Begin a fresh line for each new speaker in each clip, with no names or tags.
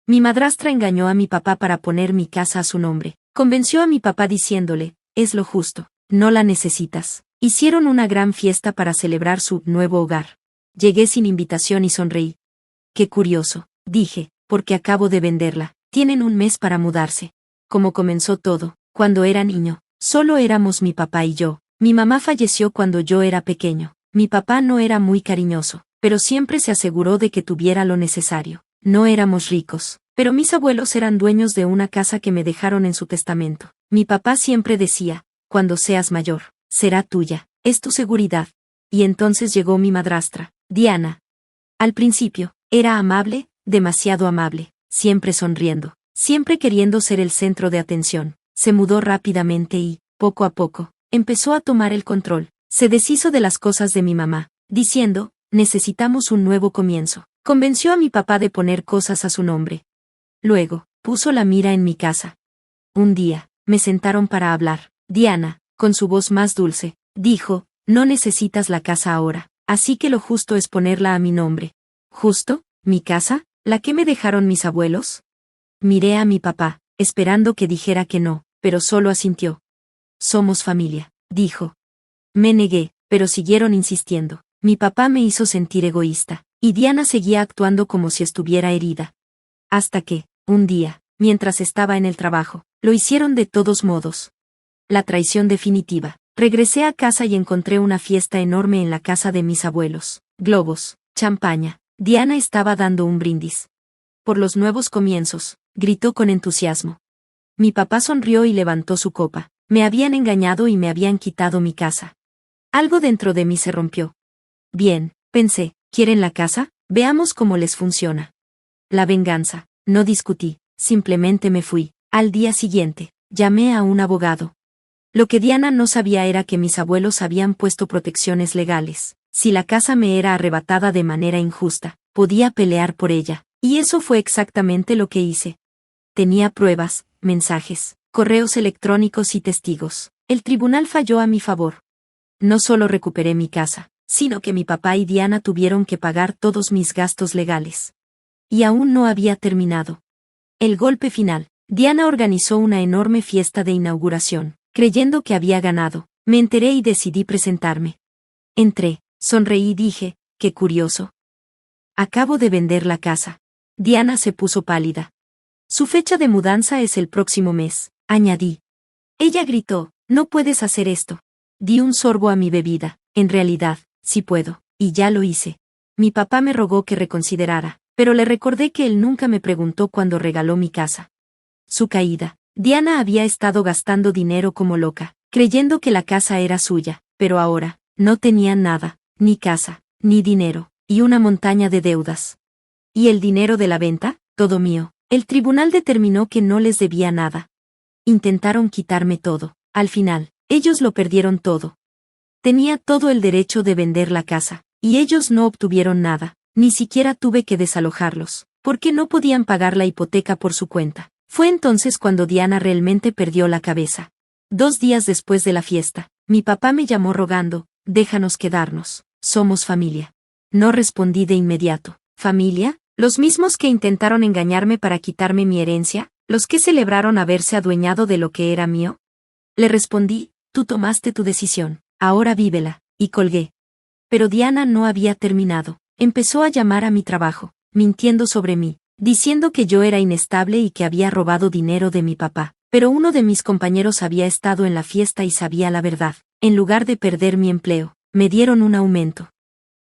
Mi madrastra engañó a mi papá para poner mi casa a su nombre. Convenció a mi papá diciéndole, es lo justo, no la necesitas. Hicieron una gran fiesta para celebrar su nuevo hogar. Llegué sin invitación y sonreí. Qué curioso, dije, porque acabo de venderla. Tienen un mes para mudarse. Como comenzó todo, cuando era niño, solo éramos mi papá y yo. Mi mamá falleció cuando yo era pequeño. Mi papá no era muy cariñoso, pero siempre se aseguró de que tuviera lo necesario. No éramos ricos, pero mis abuelos eran dueños de una casa que me dejaron en su testamento. Mi papá siempre decía, cuando seas mayor, será tuya, es tu seguridad. Y entonces llegó mi madrastra, Diana. Al principio, era amable, demasiado amable, siempre sonriendo, siempre queriendo ser el centro de atención. Se mudó rápidamente y, poco a poco, empezó a tomar el control. Se deshizo de las cosas de mi mamá, diciendo, necesitamos un nuevo comienzo. Convenció a mi papá de poner cosas a su nombre. Luego, puso la mira en mi casa. Un día, me sentaron para hablar. Diana, con su voz más dulce, dijo, no necesitas la casa ahora, así que lo justo es ponerla a mi nombre. ¿Justo? ¿Mi casa? ¿La que me dejaron mis abuelos? Miré a mi papá, esperando que dijera que no, pero solo asintió. Somos familia, dijo. Me negué, pero siguieron insistiendo. Mi papá me hizo sentir egoísta, y Diana seguía actuando como si estuviera herida. Hasta que, un día, mientras estaba en el trabajo, lo hicieron de todos modos. La traición definitiva. Regresé a casa y encontré una fiesta enorme en la casa de mis abuelos. Globos, champaña. Diana estaba dando un brindis. Por los nuevos comienzos, gritó con entusiasmo. Mi papá sonrió y levantó su copa. Me habían engañado y me habían quitado mi casa. Algo dentro de mí se rompió. Bien, pensé, ¿quieren la casa? Veamos cómo les funciona. La venganza. No discutí, simplemente me fui. Al día siguiente, llamé a un abogado. Lo que Diana no sabía era que mis abuelos habían puesto protecciones legales. Si la casa me era arrebatada de manera injusta, podía pelear por ella. Y eso fue exactamente lo que hice. Tenía pruebas, mensajes, correos electrónicos y testigos. El tribunal falló a mi favor. No solo recuperé mi casa, sino que mi papá y Diana tuvieron que pagar todos mis gastos legales. Y aún no había terminado. El golpe final. Diana organizó una enorme fiesta de inauguración. Creyendo que había ganado, me enteré y decidí presentarme. Entré, sonreí y dije, qué curioso. Acabo de vender la casa. Diana se puso pálida. Su fecha de mudanza es el próximo mes, añadí. Ella gritó, no puedes hacer esto. Di un sorbo a mi bebida, en realidad, sí puedo, y ya lo hice. Mi papá me rogó que reconsiderara, pero le recordé que él nunca me preguntó cuando regaló mi casa. Su caída. Diana había estado gastando dinero como loca, creyendo que la casa era suya, pero ahora, no tenía nada, ni casa, ni dinero, y una montaña de deudas. ¿Y el dinero de la venta? Todo mío. El tribunal determinó que no les debía nada. Intentaron quitarme todo. Al final, ellos lo perdieron todo. Tenía todo el derecho de vender la casa, y ellos no obtuvieron nada, ni siquiera tuve que desalojarlos, porque no podían pagar la hipoteca por su cuenta. Fue entonces cuando Diana realmente perdió la cabeza. 2 días después de la fiesta, mi papá me llamó rogando, déjanos quedarnos, somos familia. No respondí de inmediato. ¿Familia? ¿Los mismos que intentaron engañarme para quitarme mi herencia? ¿Los que celebraron haberse adueñado de lo que era mío? Le respondí, tú tomaste tu decisión, ahora vívela, y colgué. Pero Diana no había terminado. Empezó a llamar a mi trabajo, mintiendo sobre mí, diciendo que yo era inestable y que había robado dinero de mi papá. Pero uno de mis compañeros había estado en la fiesta y sabía la verdad. En lugar de perder mi empleo, me dieron un aumento.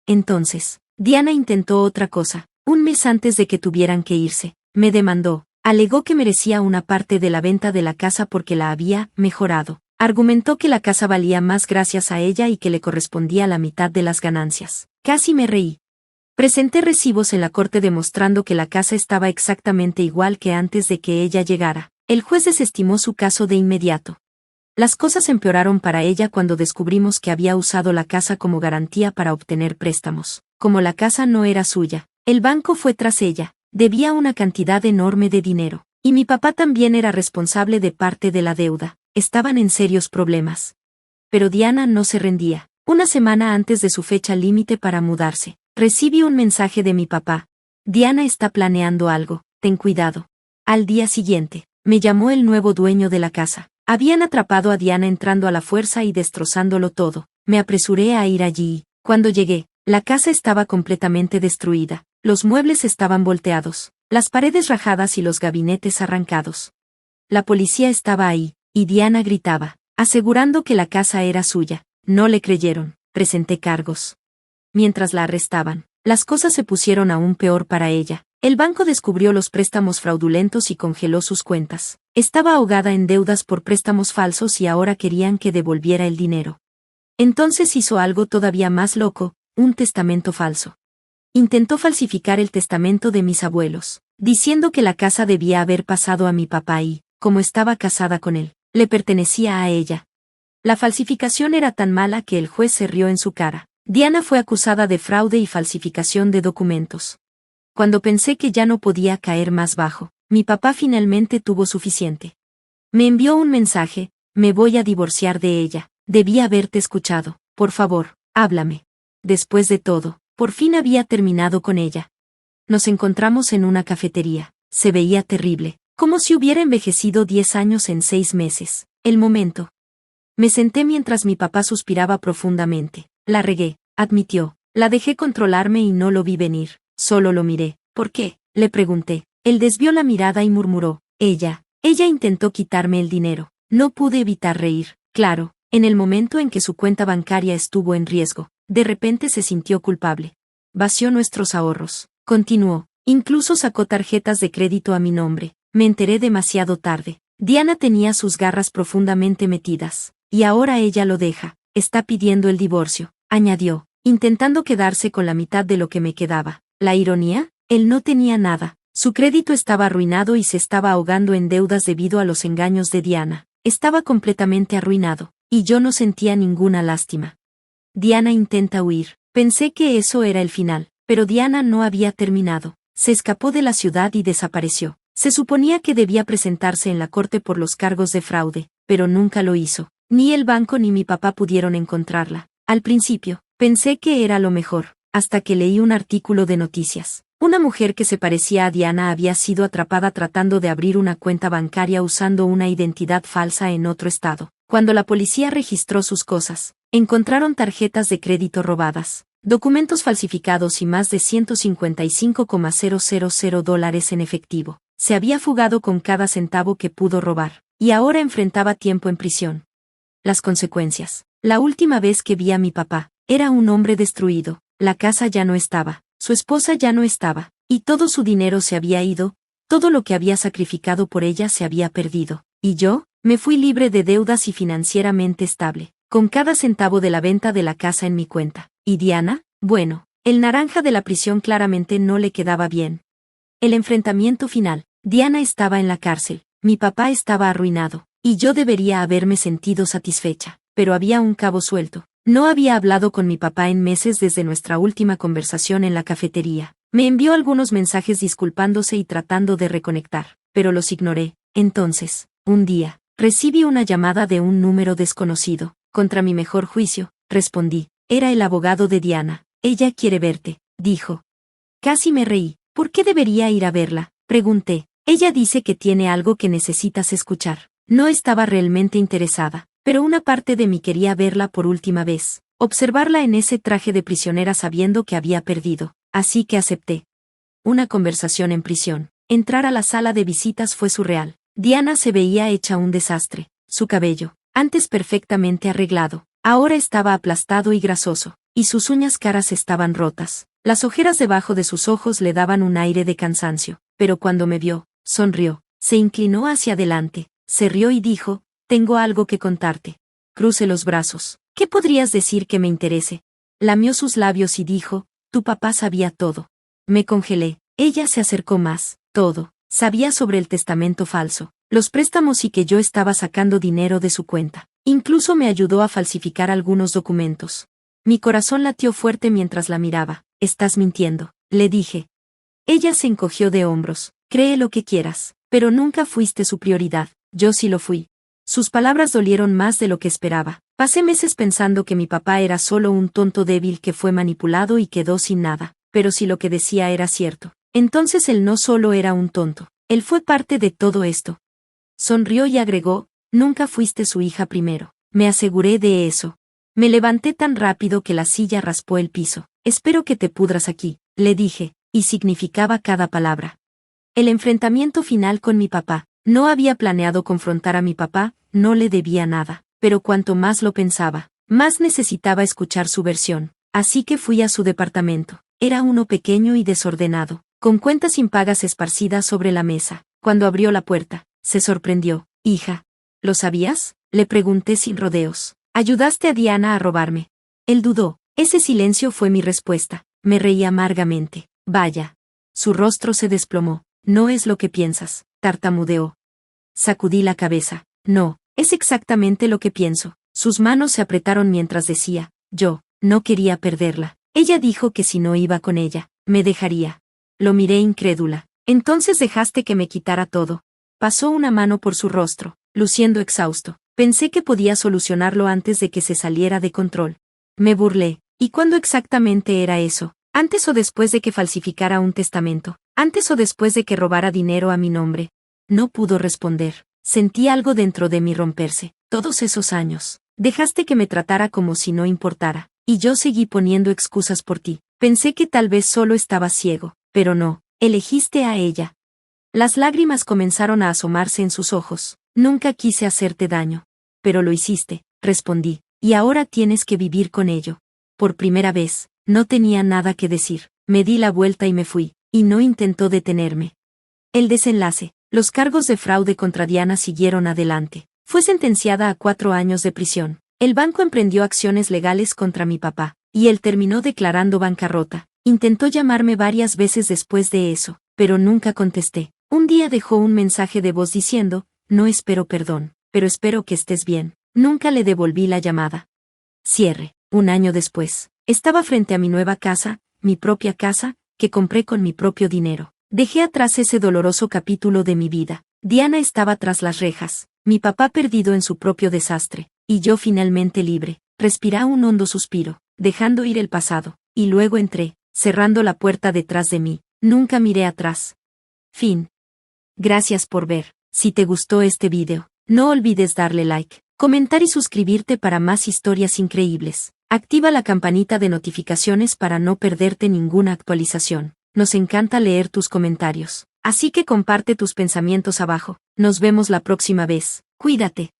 Entonces, Diana intentó otra cosa. Un mes antes de que tuvieran que irse, me demandó. Alegó que merecía una parte de la venta de la casa porque la había mejorado. Argumentó que la casa valía más gracias a ella y que le correspondía la mitad de las ganancias. Casi me reí. Presenté recibos en la corte demostrando que la casa estaba exactamente igual que antes de que ella llegara. El juez desestimó su caso de inmediato. Las cosas empeoraron para ella cuando descubrimos que había usado la casa como garantía para obtener préstamos. Como la casa no era suya, el banco fue tras ella, debía una cantidad enorme de dinero, y mi papá también era responsable de parte de la deuda. Estaban en serios problemas. Pero Diana no se rendía. Una semana antes de su fecha límite para mudarse, recibí un mensaje de mi papá. Diana está planeando algo, ten cuidado. Al día siguiente, me llamó el nuevo dueño de la casa. Habían atrapado a Diana entrando a la fuerza y destrozándolo todo. Me apresuré a ir allí y, cuando llegué, la casa estaba completamente destruida. Los muebles estaban volteados, las paredes rajadas y los gabinetes arrancados. La policía estaba ahí, y Diana gritaba, asegurando que la casa era suya. No le creyeron, presenté cargos. Mientras la arrestaban, las cosas se pusieron aún peor para ella. El banco descubrió los préstamos fraudulentos y congeló sus cuentas. Estaba ahogada en deudas por préstamos falsos y ahora querían que devolviera el dinero. Entonces hizo algo todavía más loco, un testamento falso. Intentó falsificar el testamento de mis abuelos, diciendo que la casa debía haber pasado a mi papá y, como estaba casada con él, le pertenecía a ella. La falsificación era tan mala que el juez se rió en su cara. Diana fue acusada de fraude y falsificación de documentos. Cuando pensé que ya no podía caer más bajo, mi papá finalmente tuvo suficiente. Me envió un mensaje: me voy a divorciar de ella. Debí haberte escuchado. Por favor, háblame. Después de todo, por fin había terminado con ella. Nos encontramos en una cafetería. Se veía terrible, como si hubiera envejecido 10 años en 6 meses. El momento. Me senté mientras mi papá suspiraba profundamente. La regué, admitió. La dejé controlarme y no lo vi venir. Solo lo miré. ¿Por qué?, le pregunté. Él desvió la mirada y murmuró: ella intentó quitarme el dinero. No pude evitar reír. Claro, en el momento en que su cuenta bancaria estuvo en riesgo, de repente se sintió culpable. Vació nuestros ahorros. Continuó. Incluso sacó tarjetas de crédito a mi nombre. Me enteré demasiado tarde. Diana tenía sus garras profundamente metidas. Y ahora ella lo deja. Está pidiendo el divorcio, añadió, intentando quedarse con la mitad de lo que me quedaba. ¿La ironía? Él no tenía nada. Su crédito estaba arruinado y se estaba ahogando en deudas debido a los engaños de Diana. Estaba completamente arruinado, y yo no sentía ninguna lástima. Diana intenta huir. Pensé que eso era el final, pero Diana no había terminado. Se escapó de la ciudad y desapareció. Se suponía que debía presentarse en la corte por los cargos de fraude, pero nunca lo hizo. Ni el banco ni mi papá pudieron encontrarla. Al principio, pensé que era lo mejor, hasta que leí un artículo de noticias. Una mujer que se parecía a Diana había sido atrapada tratando de abrir una cuenta bancaria usando una identidad falsa en otro estado. Cuando la policía registró sus cosas, encontraron tarjetas de crédito robadas, documentos falsificados y más de $155,000 en efectivo. Se había fugado con cada centavo que pudo robar, y ahora enfrentaba tiempo en prisión. Las consecuencias. La última vez que vi a mi papá, era un hombre destruido. La casa ya no estaba, su esposa ya no estaba, y todo su dinero se había ido, todo lo que había sacrificado por ella se había perdido. Y yo, me fui libre de deudas y financieramente estable, con cada centavo de la venta de la casa en mi cuenta. ¿Y Diana? Bueno, el naranja de la prisión claramente no le quedaba bien. El enfrentamiento final. Diana estaba en la cárcel, mi papá estaba arruinado, y yo debería haberme sentido satisfecha, pero había un cabo suelto. No había hablado con mi papá en meses desde nuestra última conversación en la cafetería. Me envió algunos mensajes disculpándose y tratando de reconectar, pero los ignoré. Entonces, un día, recibí una llamada de un número desconocido. Contra mi mejor juicio, respondí. Era el abogado de Diana. Ella quiere verte, dijo. Casi me reí. ¿Por qué debería ir a verla?, pregunté. Ella dice que tiene algo que necesitas escuchar. No estaba realmente interesada, pero una parte de mí quería verla por última vez, observarla en ese traje de prisionera sabiendo que había perdido, así que acepté. Una conversación en prisión. Entrar a la sala de visitas fue surreal. Diana se veía hecha un desastre. Su cabello, antes perfectamente arreglado, ahora estaba aplastado y grasoso, y sus uñas caras estaban rotas. Las ojeras debajo de sus ojos le daban un aire de cansancio, pero cuando me vio, sonrió, se inclinó hacia adelante, se rió y dijo: tengo algo que contarte. Crucé los brazos. ¿Qué podrías decir que me interese? Lamió sus labios y dijo: tu papá sabía todo. Me congelé. Ella se acercó más. Todo. Sabía sobre el testamento falso, los préstamos y que yo estaba sacando dinero de su cuenta. Incluso me ayudó a falsificar algunos documentos. Mi corazón latió fuerte mientras la miraba. Estás mintiendo, le dije. Ella se encogió de hombros. Cree lo que quieras, pero nunca fuiste su prioridad. Yo sí lo fui. Sus palabras dolieron más de lo que esperaba. Pasé meses pensando que mi papá era solo un tonto débil que fue manipulado y quedó sin nada, pero si lo que decía era cierto, Entonces él no solo era un tonto, él fue parte de todo esto. Sonrió y agregó, nunca fuiste su hija primero. Me aseguré de eso. Me levanté tan rápido que la silla raspó el piso. Espero que te pudras aquí, le dije, y significaba cada palabra. El enfrentamiento final con mi papá. No había planeado confrontar a mi papá, no le debía nada, pero cuanto más lo pensaba, más necesitaba escuchar su versión. Así que fui a su departamento. Era uno pequeño y desordenado, con cuentas impagas esparcidas sobre la mesa. Cuando abrió la puerta, se sorprendió. Hija, ¿lo sabías? Le pregunté sin rodeos. Ayudaste a Diana a robarme. Él dudó. Ese silencio fue mi respuesta. Me reí amargamente. Vaya. Su rostro se desplomó. No es lo que piensas, tartamudeó. Sacudí la cabeza. No, es exactamente lo que pienso. Sus manos se apretaron mientras decía, yo, no quería perderla. Ella dijo que si no iba con ella, me dejaría. Lo miré incrédula. Entonces dejaste que me quitara todo. Pasó una mano por su rostro, luciendo exhausto. Pensé que podía solucionarlo antes de que se saliera de control. Me burlé. ¿Y cuándo exactamente era eso? ¿Antes o después de que falsificara un testamento? ¿Antes o después de que robara dinero a mi nombre? No pudo responder. Sentí algo dentro de mí romperse. Todos esos años. Dejaste que me tratara como si no importara. Y yo seguí poniendo excusas por ti. Pensé que tal vez solo estaba ciego. Pero no. Elegiste a ella. Las lágrimas comenzaron a asomarse en sus ojos. Nunca quise hacerte daño. Pero lo hiciste, respondí. Y ahora tienes que vivir con ello. Por primera vez, no tenía nada que decir. Me di la vuelta y me fui. Y no intentó detenerme. El desenlace. Los cargos de fraude contra Diana siguieron adelante. Fue sentenciada a 4 años de prisión. El banco emprendió acciones legales contra mi papá, y él terminó declarando bancarrota. Intentó llamarme varias veces después de eso, pero nunca contesté. Un día dejó un mensaje de voz diciendo, no espero perdón, pero espero que estés bien. Nunca le devolví la llamada. Cierre. Un año después, estaba frente a mi nueva casa, mi propia casa, que compré con mi propio dinero. Dejé atrás ese doloroso capítulo de mi vida. Diana estaba tras las rejas, mi papá perdido en su propio desastre, y yo finalmente libre. Respiré un hondo suspiro, dejando ir el pasado, y luego entré, cerrando la puerta detrás de mí. Nunca miré atrás. Fin. Gracias por ver. Si te gustó este video, no olvides darle like, comentar y suscribirte para más historias increíbles. Activa la campanita de notificaciones para no perderte ninguna actualización. Nos encanta leer tus comentarios. Así que comparte tus pensamientos abajo. Nos vemos la próxima vez. Cuídate.